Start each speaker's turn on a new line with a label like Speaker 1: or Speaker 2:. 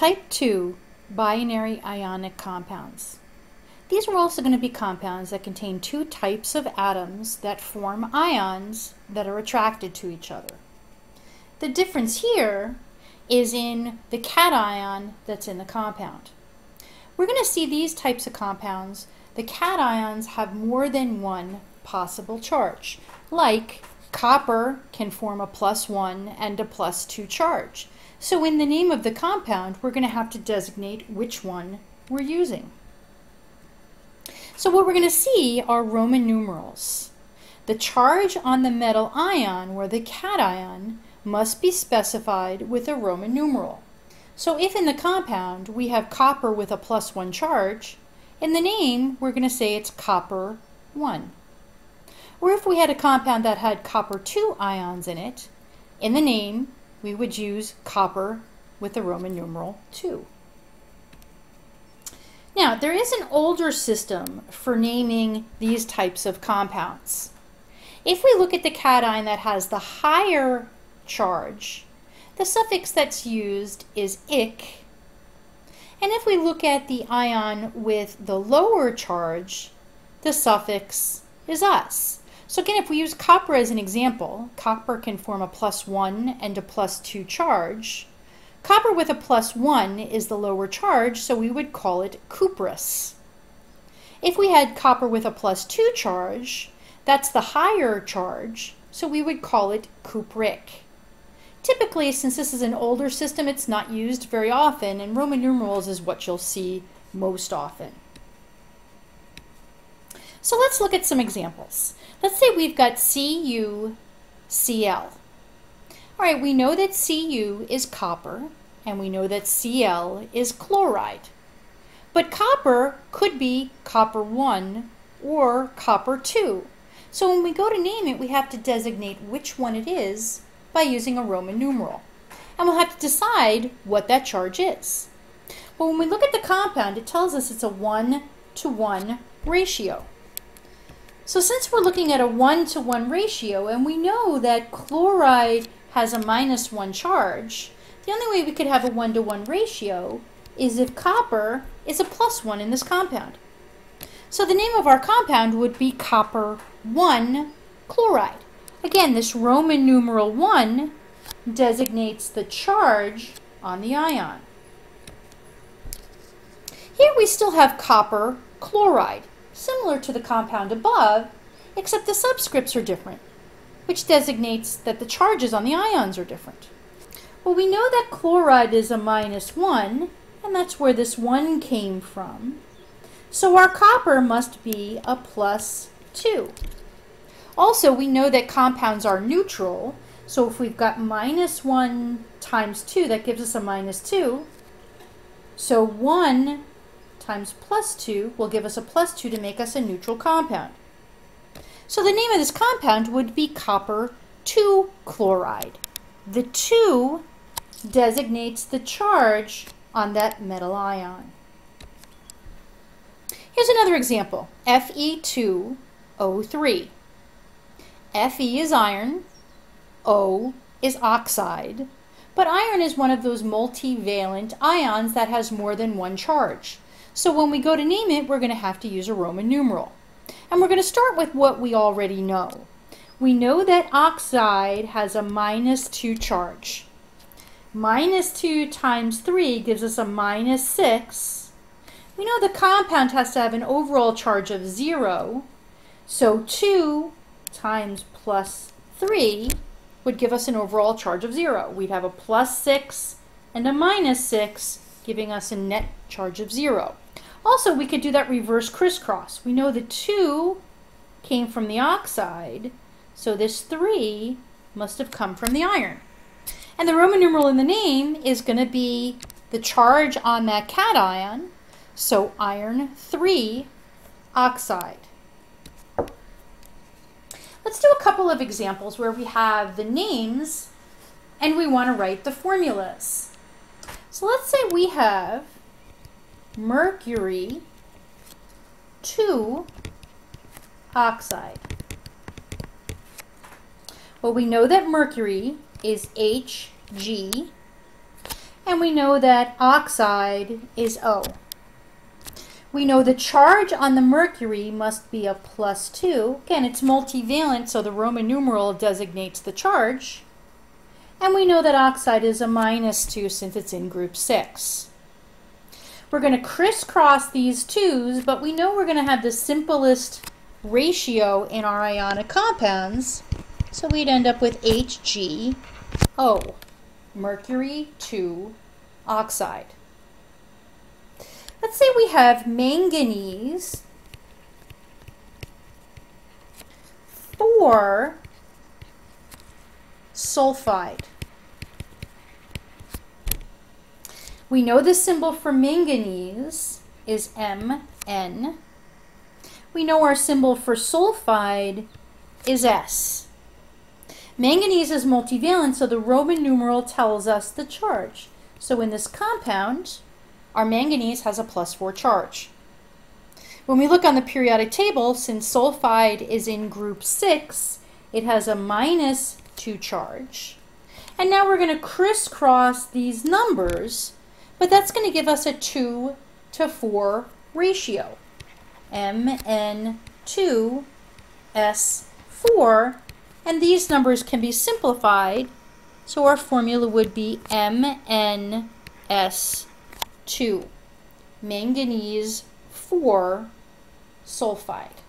Speaker 1: Type 2 binary ionic compounds. These are also going to be compounds that contain two types of atoms that form ions that are attracted to each other. The difference here is in the cation that's in the compound. We're going to see these types of compounds. The cations have more than one possible charge. Like copper can form a +1 and a +2 charge. So in the name of the compound, we're going to have to designate which one we're using. So what we're going to see are Roman numerals. The charge on the metal ion, or the cation, must be specified with a Roman numeral. So if in the compound we have copper with a +1 charge, in the name we're going to say it's copper 1. Or if we had a compound that had copper 2 ions in it, in the name we would use copper with the Roman numeral 2. Now, there is an older system for naming these types of compounds. If we look at the cation that has the higher charge, the suffix that's used is "-ic". And if we look at the ion with the lower charge, the suffix is "-us". So again, if we use copper as an example, copper can form a +1 and a +2 charge. Copper with a +1 is the lower charge, so we would call it cuprous. If we had copper with a +2 charge, that's the higher charge, so we would call it cupric. Typically, since this is an older system, it's not used very often, and Roman numerals is what you'll see most often. So let's look at some examples. Let's say we've got CuCl. All right, we know that Cu is copper, and we know that Cl is chloride. But copper could be copper 1 or copper 2. So when we go to name it, we have to designate which one it is by using a Roman numeral. And we'll have to decide what that charge is. But when we look at the compound, it tells us it's a 1-to-1 ratio. So since we're looking at a 1-to-1 ratio, and we know that chloride has a -1 charge, the only way we could have a 1-to-1 ratio is if copper is a +1 in this compound. So the name of our compound would be copper 1 chloride. Again, this Roman numeral 1 designates the charge on the ion. Here we still have copper chloride, similar to the compound above, except the subscripts are different, which designates that the charges on the ions are different. Well, we know that chloride is a -1, and that's where this 1 came from. So our copper must be a +2. Also, we know that compounds are neutral, so if we've got -1 times 2, that gives us a -2. So 1 times +2 will give us a +2 to make us a neutral compound. So the name of this compound would be copper 2 chloride. The 2 designates the charge on that metal ion. Here's another example, Fe2O3. Fe is iron, O is oxide, but iron is one of those multivalent ions that has more than one charge. So when we go to name it, we're going to have to use a Roman numeral. And we're going to start with what we already know. We know that oxide has a -2 charge. -2 times 3 gives us a -6. We know the compound has to have an overall charge of 0. So 2 times +3 would give us an overall charge of 0. We'd have a +6 and a -6, giving us a net charge of 0. Also, we could do that reverse crisscross. We know the 2 came from the oxide, so this 3 must have come from the iron. And the Roman numeral in the name is going to be the charge on that cation, so iron 3 oxide. Let's do a couple of examples where we have the names and we want to write the formulas. So let's say we have mercury 2 oxide. Well, we know that mercury is Hg, And we know that oxide is O. We know the charge on the mercury must be a +2. Again, it's multivalent, so the Roman numeral designates the charge. And we know that oxide is a -2 since it's in group 6. We're going to crisscross these 2's, but we know we're going to have the simplest ratio in our ionic compounds. So we'd end up with HgO, mercury to oxide. Let's say we have manganese 4 sulfide. We know the symbol for manganese is Mn. We know our symbol for sulfide is S. Manganese is multivalent, so the Roman numeral tells us the charge. So in this compound, our manganese has a +4 charge. When we look on the periodic table, since sulfide is in group 6, it has a -2 charge. And now we're going to crisscross these numbers, but that's going to give us a 2 to 4 ratio. Mn2S4, and these numbers can be simplified, so our formula would be MnS2, manganese 4 sulfide.